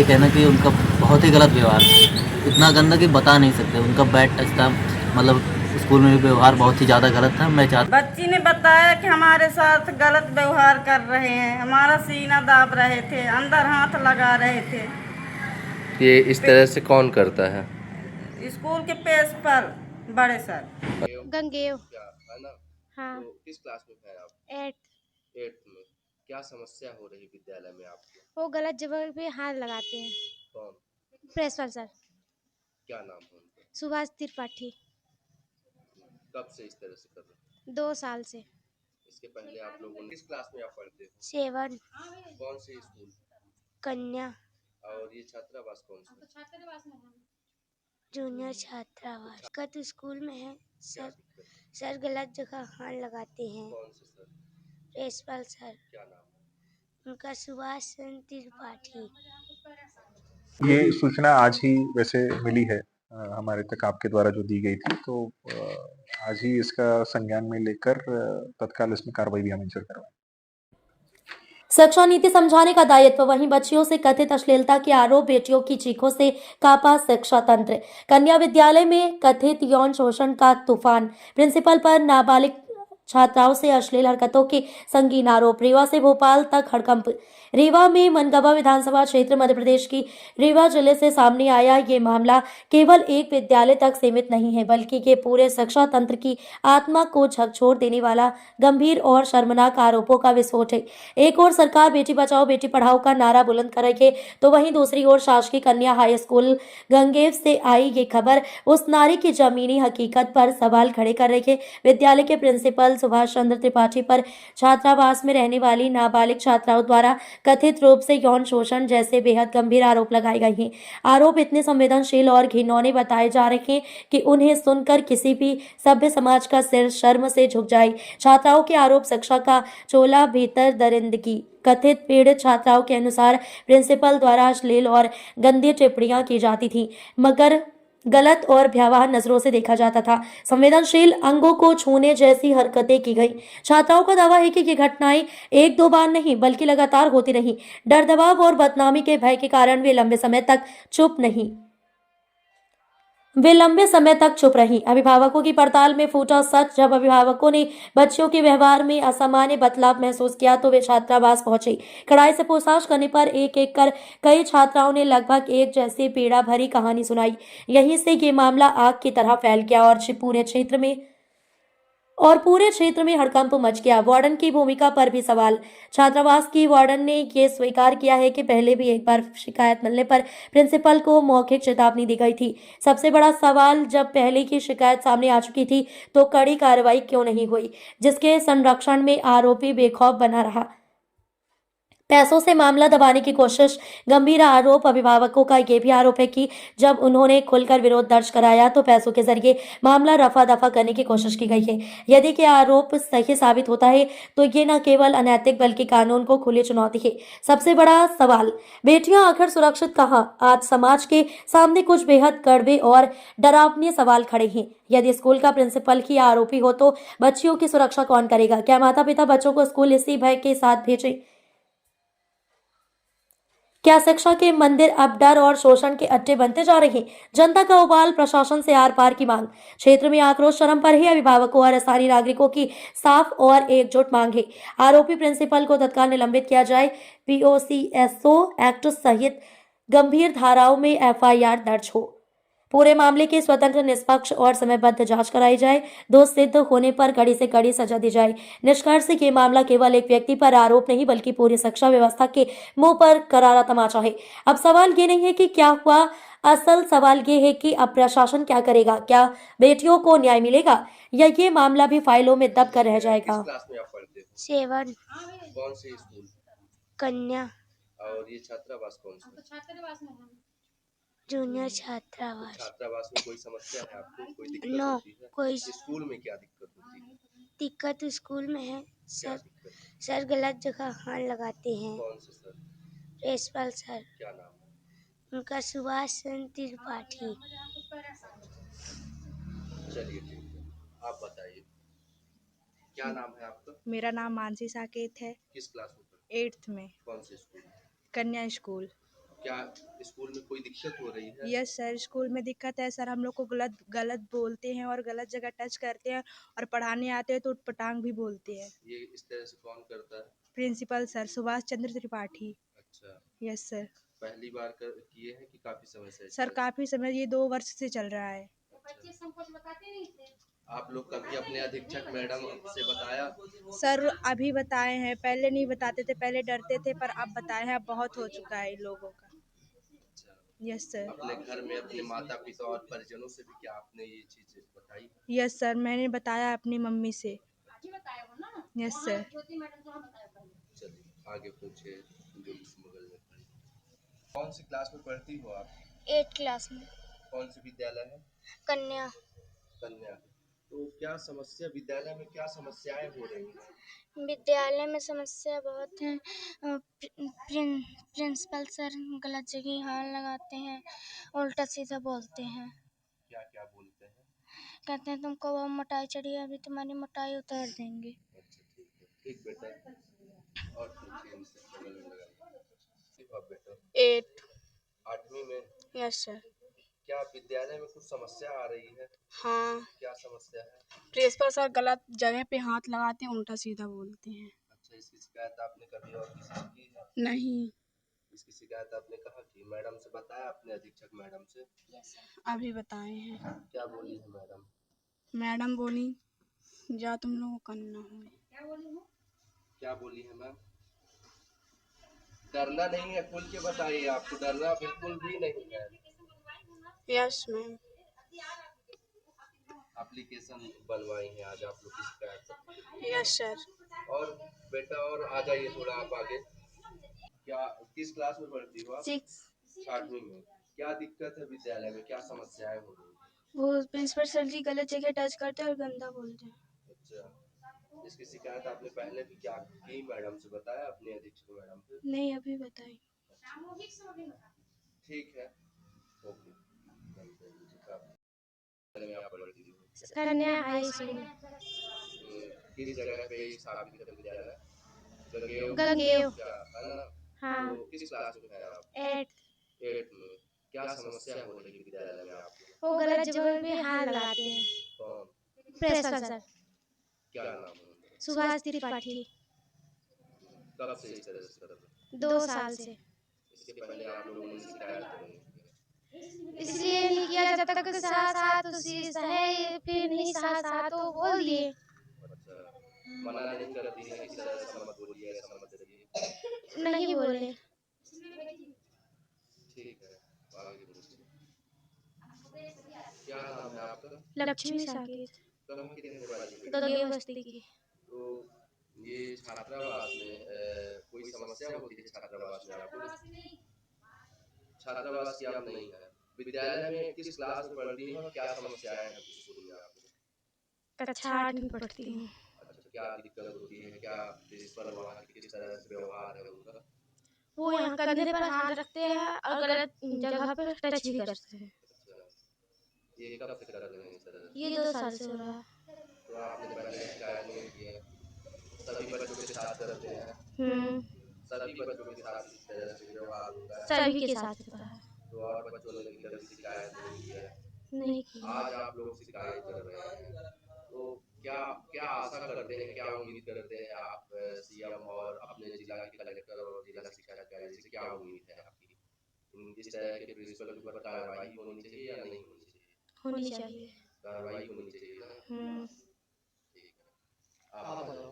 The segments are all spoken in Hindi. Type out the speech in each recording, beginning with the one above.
ये कहना कि उनका बहुत ही गलत व्यवहार, इतना गंदा कि बता नहीं सकते। उनका बैड टच था, मतलब स्कूल में भी व्यवहार बहुत ही ज़्यादा गलत था। मैं चाहता बच्ची ने बताया कि हमारे साथ गलत व्यवहार कर रहे हैं, हमारा सीना दाब रहे थे, अंदर हाथ लगा रहे थे। ये इस तरह से कौन करता है? स्कूल के प्रिंसिपल बड़े सर। गंगेव। क्या है ना? हाँ। तो किस क्लास में है आप? 8th। 8th में। क्या समस्या हो रही विद्यालय में आपको? वो गलत जगह पे हाथ लगाते हैं। कौन? Principal sir. क्या नाम है उनका? सुभाष त्रिपाठी। कब से इस तरह से कर रहे हैं? 2 साल से। इसके पहले आप लोगों ने किस क्लास में आप पढ़ते हो? 7। कौन से स्कूल? कन्या और ये छात्रावास कौन सा? जूनियर छात्रावास का तो स्कूल में है क्या सर। दिक्कत? सर गलत जगह हाथ लगाते हैं। कौन से सर? Principal sir. क्या नाम है? उनका सुभाष चंद्र त्रिपाठी। ये सूचना आज ही वैसे मिली है हमारे तक आपके द्वारा जो दी गई थी, तो आज ही इसका संज्ञान में लेकर तत्काल इसमें कार्रवाई भी हम इंश्योर करवाएं। शिक्षा नीति समझाने का दायित्व, वहीं बच्चियों से कथित अश्लीलता के आरोप, बेटियों की चीखों से कांपा शिक्षा तंत्र। कन्या विद्यालय में कथित यौन शोषण का तूफान, प्रिंसिपल पर नाबालिग छात्राओं से अश्लील हरकतों के संगीन आरोप। रीवा से भोपाल तक हड़कंप। रीवा में मनगवा विधानसभा क्षेत्र मध्य प्रदेश की रीवा जिले से सामने आया ये मामला केवल एक विद्यालय तक सीमित नहीं है, बल्कि ये पूरे शिक्षा तंत्र की आत्मा को झकझोर देने वाला गंभीर और शर्मनाक आरोपों का विस्फोट है। एक ओर सरकार बेटी बचाओ बेटी पढ़ाओ का नारा बुलंद कर रही है, तो वहीं दूसरी ओर शासकीय कन्या हाई स्कूल गंगेव से आई ये खबर उस नारे की जमीनी हकीकत पर सवाल खड़े कर रही है। विद्यालय के प्रिंसिपल सुभाष चंद्र त्रिपाठी पर छात्रावास में रहने वाली नाबालिग छात्राओं द्वारा कथित रूप से यौन शोषण जैसे बेहद गंभीर आरोप लगाए गए हैं। आरोप इतने संवेदनशील और घिनौने बताए जा रहे हैं कि उन्हें सुनकर किसी भी सभ्य समाज का सिर शर्म से झुक जाए। छात्राओं के आरोप शिक्षा का चोला भीतर दरिंदगी। कथित पीड़ित छात्राओं के अनुसार प्रिंसिपल द्वारा अश्लील और गंदी टिप्पणियां की जाती थी, मगर गलत और भयावह नजरों से देखा जाता था। संवेदनशील अंगों को छूने जैसी हरकतें की गई। छात्राओं का दावा है कि ये घटनाएं एक दो बार नहीं बल्कि लगातार होती रही। डर, दबाव और बदनामी के भय के कारण वे लंबे समय तक चुप रही। अभिभावकों की पड़ताल में फूटा सच। जब अभिभावकों ने बच्चियों के व्यवहार में असामान्य बदलाव महसूस किया तो वे छात्रावास पहुंचे। कड़ाई से पूछताछ करने पर एक एक कर कई छात्राओं ने लगभग एक जैसी पीड़ा भरी कहानी सुनाई। यहीं से ये मामला आग की तरह फैल गया और पूरे क्षेत्र में हड़कंप मच गया। वार्डन की भूमिका पर भी सवाल। छात्रावास की वार्डन ने यह स्वीकार किया है कि पहले भी एक बार शिकायत मिलने पर प्रिंसिपल को मौखिक चेतावनी दी गई थी। सबसे बड़ा सवाल, जब पहले की शिकायत सामने आ चुकी थी तो कड़ी कार्रवाई क्यों नहीं हुई, जिसके संरक्षण में आरोपी बेखौफ बना रहा। पैसों से मामला दबाने की कोशिश। गंभीर आरोप। अभिभावकों का यह भी आरोप है कि जब उन्होंने खुलकर विरोध दर्ज कराया तो पैसों के जरिए मामला रफा दफा करने की कोशिश की गई है। यदि के आरोप सही साबित होता है तो ये न केवल अनैतिक बल्कि कानून को खुली चुनौती है। सबसे बड़ा सवाल, बेटियां आखिर सुरक्षित कहां? आज समाज के सामने कुछ बेहद कड़वे और डरावने सवाल खड़े हैं। यदि स्कूल का प्रिंसिपल ही आरोपी हो तो बच्चियों की सुरक्षा कौन करेगा? क्या माता पिता बच्चों को स्कूल इसी भय के साथ भेजें? क्या शिक्षा के मंदिर अब डर और शोषण के अड्डे बनते जा रहे हैं? जनता का उबाल, प्रशासन से आर पार की मांग। क्षेत्र में आक्रोश चरम पर ही। अभिभावकों और स्थानीय नागरिकों की साफ और एकजुट मांग है। आरोपी प्रिंसिपल को तत्काल निलंबित किया जाए। पीओसीएसओ एक्ट सहित गंभीर धाराओं में एफआईआर दर्ज हो। पूरे मामले की स्वतंत्र, निष्पक्ष और समयबद्ध जांच कराई जाए। दोष सिद्ध होने पर कड़ी से कड़ी सजा दी जाए। निष्कर्ष से ये मामला केवल एक व्यक्ति पर आरोप नहीं बल्कि पूरी शिक्षा व्यवस्था के मुंह पर करारा तमाचा है। अब सवाल ये नहीं है कि क्या हुआ, असल सवाल ये है कि अब प्रशासन क्या करेगा? क्या बेटियों को न्याय मिलेगा या ये मामला भी फाइलों में दब कर रह जाएगा? किस क्लास में आप पढ़ते हो? 7। कौन से स्कूल? कन्या और ये छात्रावास कौन सा? जूनियर छात्रावास। छात्रावास में कोई समस्या है आपको? कोई दिक्कत नो, होती है? कोई स्कूल में क्या दिक्कत होती है? दिक्कत स्कूल में है क्या सर। दिक्कत? सर गलत जगह हाथ लगाते हैं। कौन से सर? Principal sir. क्या नाम है? उनका सुभाष चंद्र त्रिपाठी। चलिए ठीक है, आप बताइए क्या नाम है आपका? मेरा नाम मानसी साकेत है। किस क्लास में पढ़ते? 8th में। कौन से स्कूल? कन्या स्कूल। क्या स्कूल में कोई दिक्कत हो रही है? यस सर, स्कूल में दिक्कत है सर। हम लोग को गलत गलत बोलते हैं और गलत जगह टच करते हैं, और पढ़ाने आते हैं तो उटपटांग भी बोलते हैं। ये इस तरह से कौन करता है? Principal sir Subhash Chandra Tripathi. अच्छा, यस सर। पहली बार किए हैं कि काफी समय से इस सर तरह से? काफ़ी समय, ये 2 वर्ष से चल रहा है। आप लोग कभी अपने अधीक्षक मैडम से बताया? सर अभी बताए हैं, पहले नहीं बताते थे, पहले डरते थे, पर अब बताए हैं। अब बहुत हो चुका है इन लोगों का। अच्छा, यस सर। अपने घर में अपने माता पिता और परिजनों से भी क्या आपने ये चीज बताई? यस सर, मैंने बताया अपनी मम्मी से। Yes sir. चलिए आगे पूछे जो इस मगल में पढ़ी। कौन सी क्लास में पढ़ती हो आप? 8 क्लास में। कौन सी विद्यालय है? कन्या। कन्या। तो क्या समस्या विद्यालय में क्या समस्याएं हो रही हैं? विद्यालय में समस्या बहुत है। प्रिंसिपल सर गलत जगह हाथ लगाते हैं, उल्टा सीधा बोलते हैं। क्या क्या बोलते हैं? कहते हैं तुमको वो मोटाई चढ़ी है, अभी तुम्हारी मोटाई उतार देंगे। अच्छा ठीक है, ठीक बेटा। और पूछिए इनसे बगल में लगाइए। अब बेटा 8। 8वीं में। Yes sir. क्या विद्यालय में कुछ समस्या आ रही है? हाँ, क्या समस्या है? प्रिंसिपल सर गलत जगह पे हाथ लगाते हैं, उल्टा सीधा बोलते हैं। अच्छा, इसकी शिकायत आपने कभी और किसी से की है? नहीं, इसकी शिकायत आपने कहाँ की? मैडम से बताया अपने अधीक्षक मैडम से? अभी बताए हैं। क्या बोली है मैडम? मैडम बोली जा तुम लोगों को करना हो। क्या बोली है मैम? डरना नहीं है, खुल के बताइए, आपको डरना बिल्कुल भी नहीं है। Yes ma'am. एप्लीकेशन बनवाई है आज आप लोग की शिकायत। Yes sir. और बेटा और आ जाइए थोड़ा आप आगे। क्या किस क्लास में पढ़ती हो आप? 6। 8वीं में। क्या दिक्कत है विद्यालय में, क्या समस्याएं हो रही हैं? वो प्रिंसिपल सर जी गलत जगह टच करते हैं और गंदा बोलते हैं। अच्छा, इसकी शिकायत आपने पहले भी क्या की मैडम से बताया अपने अधीक्षक मैडम से? नहीं, अभी बताई। ठीक है, ओके। आप पढ़ती हो? कन्या हाई स्कूल। किस जगह पे ये स्थापित है विद्यालय? गंगेव। गंगेव। क्या है ना? हाँ। तो किस क्लास में है आप? 8। 8 में। क्या समस्या हो रही है विद्यालय में आपको? वो गलत जगह पे हाथ लगाते हैं। कौन? प्रिंसिपल सर क्या नाम है उनका? सुभाष त्रिपाठी। कब से इस तरह से कर रहे हैं? 2 साल से। इसके पहले आप लोगों ने शिकायत क्यों नहीं की? इसलिए नहीं किया जब तक साथ साथ उसी सहे, फिर नहीं साथ साथ तो बोल दिए। अच्छा, मना नहीं करती है कि सर ऐसा मत बोलिए, ऐसा मत करिए? नहीं बोले। ठीक है, आगे पूछिए। क्या नाम है आपका? लक्ष्मी साकेत। कहाँ की रहने वाली है? गंगेव बस्ती की। तो ये छात्रावास में कोई समस्या होती है छात्रावास में आपको? छात्रावास की आप नहीं है। विद्यालय में किस क्लास में पढ़ती हैं और क्या समस्याएं हैं स्कूल में आपको? कक्षा 8 में पढ़ती हूँ। अच्छा, क्या दिक्कत होती है? क्या प्रिंसिपल वहाँ के किस तरह से व्यवहार है उनका? वो यहाँ कंधे पर हाथ रखते हैं और गलत जगह पर टच भी करते हैं। अच्छा, ये कब से कर रहे हैं इस तरह से? ये 2 साल से हो रहा है। तो आपने पहले शिकायत नहीं की है? सभी बच्चों के साथ करते हैं? सभी बच्चों के साथ इस तरह से व्यवहार होता है? सभी के साथ होता है। तो और बच्चों ने भी कभी शिकायत नहीं की है? नहीं की। आज आप लोग शिकायत कर रहे हैं, तो क्या क्या आशा करते हैं, क्या उम्मीद करते हैं आप सीएम और अपने जिला के कलेक्टर और जिला शिक्षा अधिकारी से क्या उम्मीद है आपकी? इस तरह के प्रिंसिपल के ऊपर कार्रवाई होनी चाहिए या नहीं होनी चाहिए? होनी चाहिए। कार्रवाई होनी चाहिए ना? ठीक है, आप बताओ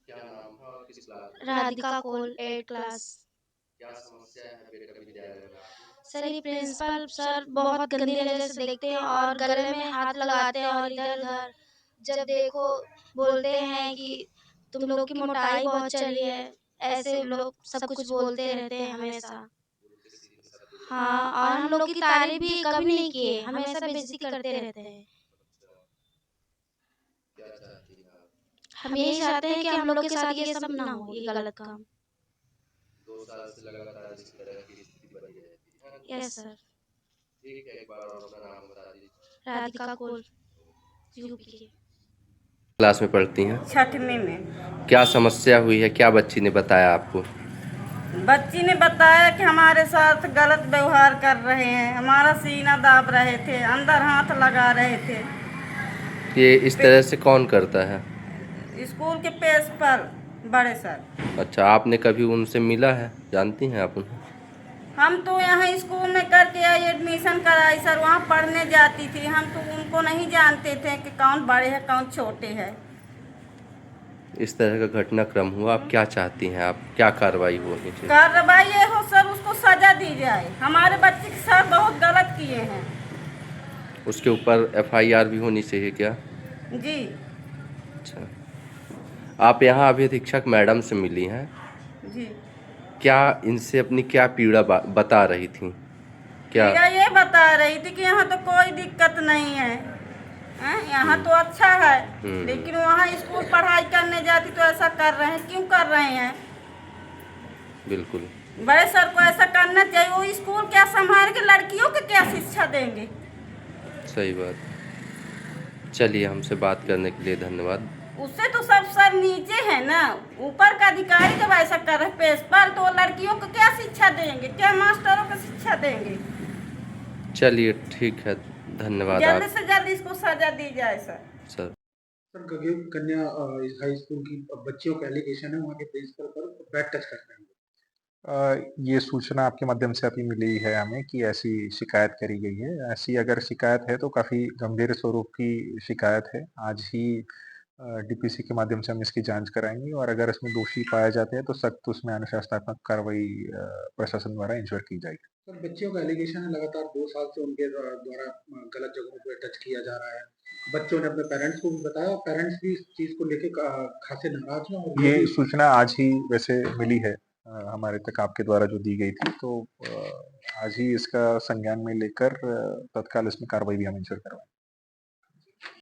क्या नाम है और किस क्लास में? राधिका कोल 8 क्लास। क्या समस्या है बेटा विद्यालय में आपको? सर ये प्रिंसिपल सर बहुत गंदी नजर से देखते हैं और गले में हाथ लगाते हैं और इधर उधर जब देखो बोलते हैं कि तुम लोग की मोटाई बहुत चढ़ी है। ऐसे लोग सब कुछ बोलते रहते हैं हमेशा। उनके सीधे शब्द हाँ, और हम लोग की तारीफ भी कभी नहीं किए, हमेशा बेइज्जती करते रहते हैं। क्या चाहती हैं आप? हम यही चाहते हैं कि हम लोग के साथ ये सब ना हो, ये गलत काम। 2 साल से लगातार इस तरह की स्थिति बनी रहती है। Yes sir. ठीक है, एक बार और अपना नाम बता दीजिए। राधिका कोल यूपी के। क्लास में पढ़ती हैं? 6वीं में। क्या समस्या हुई है, क्या बच्ची ने बताया आपको? बच्ची ने बताया कि हमारे साथ गलत व्यवहार कर रहे हैं, हमारा सीना दाब रहे थे, अंदर हाथ लगा रहे थे। ये इस तरह से कौन करता है? स्कूल के प्रिंसिपल बड़े सर। अच्छा, आपने कभी उनसे मिला है? जानती हैं आप उन्हें? हम तो यहाँ स्कूल में करके आई, एडमिशन कराई सर, वहाँ पढ़ने जाती थी। हम तो उनको नहीं जानते थे कि कौन बड़े हैं कौन छोटे हैं। इस तरह का घटनाक्रम हुआ, आप क्या चाहती हैं? आप क्या कार्रवाई होनी चाहिए? कार्रवाई ये हो सर, उसको सजा दी जाए। हमारे बच्चे के साथ बहुत गलत किए हैं। उसके ऊपर FIR भी होनी चाहिए क्या? जी अच्छा, आप यहाँ अभी अधीक्षक मैडम से मिली हैं, जी। क्या इनसे अपनी क्या पीड़ा बता रही थी? क्या भैया ये बता रही थी कि यहाँ तो कोई दिक्कत नहीं है, यहाँ तो अच्छा है, लेकिन वहाँ स्कूल पढ़ाई करने जाती तो ऐसा कर रहे हैं, क्यों कर रहे हैं? बिल्कुल बड़े सर को ऐसा करना चाहिए। वो स्कूल क्या संभाल के लड़कियों को क्या शिक्षा देंगे? सही बात। चलिए, हमसे बात करने के लिए धन्यवाद। उससे तो सब सर नीचे है ना, ऊपर का अधिकारी जब ऐसा कर रहे प्रिंसिपल, तो लड़कियों को क्या शिक्षा देंगे, क्या मास्टरों को शिक्षा देंगे? चलिए ठीक है, धन्यवाद। जल्द आप से जल्द इसको सजा दी जाए सर। सर सर गगन कन्या हाई स्कूल की बच्चियों का एलिगेशन है वहाँ के प्रिंसिपल पर बैड टच करते हैं। ये सूचना आपके माध्यम से अभी मिली है हमें कि ऐसी शिकायत करी गई है। ऐसी अगर शिकायत है तो काफ़ी गंभीर स्वरूप की शिकायत है। आज ही DPC के माध्यम से हम इसकी जांच कराएँगे और अगर इसमें दोषी पाए जाते हैं तो सख्त उसमें अनुशासनात्मक कार्रवाई प्रशासन द्वारा इंश्योर की जाएगी। सर बच्चियों का एलिगेशन है लगातार 2 साल से उनके द्वारा गलत जगहों पे टच किया जा रहा है। बच्चों ने अपने पेरेंट्स को भी बताया, पेरेंट्स भी इस चीज़ को लेके खासे नाराज़ हैं और ये सूचना आज ही वैसे मिली है हमारे तक आपके द्वारा जो दी गई थी, तो आज ही इसका संज्ञान में लेकर तत्काल इसमें कार्रवाई भी हम इंश्योर करवाएँगे।